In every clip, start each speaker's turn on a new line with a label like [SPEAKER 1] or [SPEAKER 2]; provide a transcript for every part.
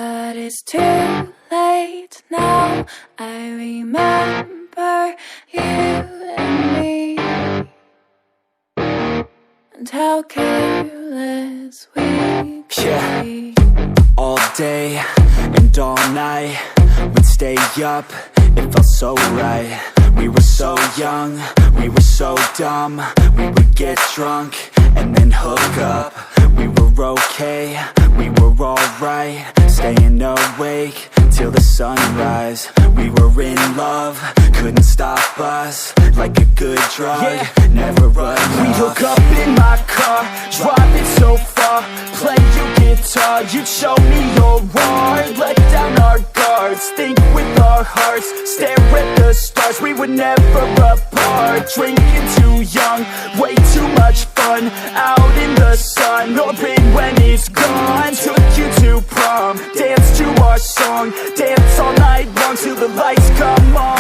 [SPEAKER 1] But it's too late now. I remember you and me, and how careless we could be.
[SPEAKER 2] All day and all night, we'd stay up, it felt so right. We were so young, we were so dumb. We would get drunk and then hook up. We were okay, we were alright, staying awake till the sunrise. We were in love, couldn't stop us, like a good drug, never enough.
[SPEAKER 3] We hook up in my car, driving so far, play your guitar, you'd show me your art, let down our guards, think with our hearts, stare at the stars. We were never apart, drinking too young, way too much fun, out in the sun, open when it's gone. Took you to prom, dance to our song, dance all night long till the lights come on.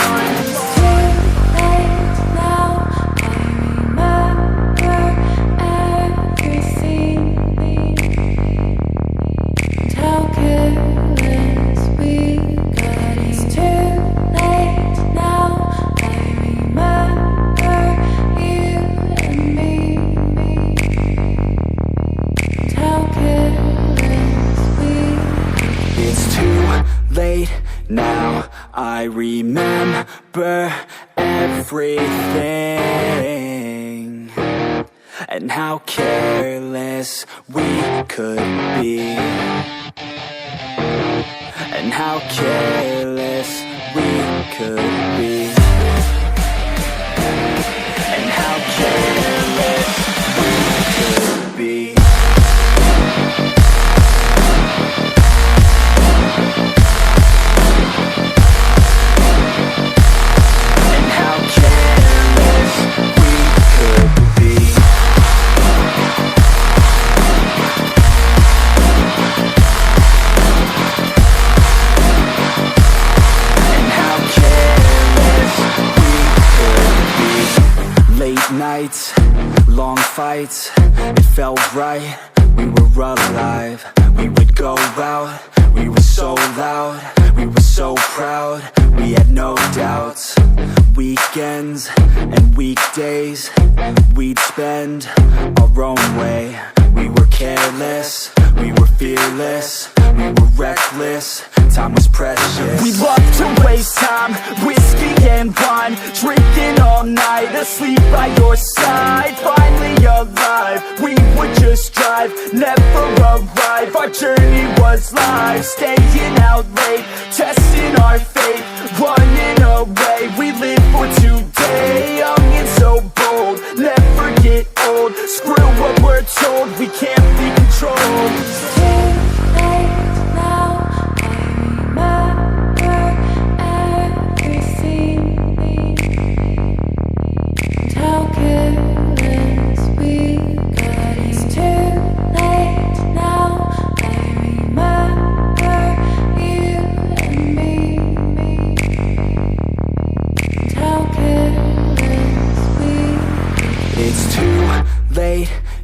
[SPEAKER 2] Now I remember everything, and how careless we could be, and how careless we could be, and how careless we could be. Nights, long fights, it felt right, we were alive. We would go out, we were so loud, we were so proud, we had no doubts. Weekends and weekdays, we'd spend our own way. We were careless, we were fearless, we were reckless, time was precious.
[SPEAKER 3] We loved to waste time, whiskey and wine, drinking all night, asleep by your side. Finally alive, we would just drive, never arrive. Our journey was live, staying out late, testing our fate, running away. We live for today, young and so bold, never get old. Screw what we're told, we can't be controlled.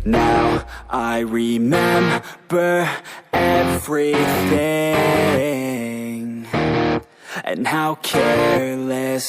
[SPEAKER 2] Now I remember everything, and how careless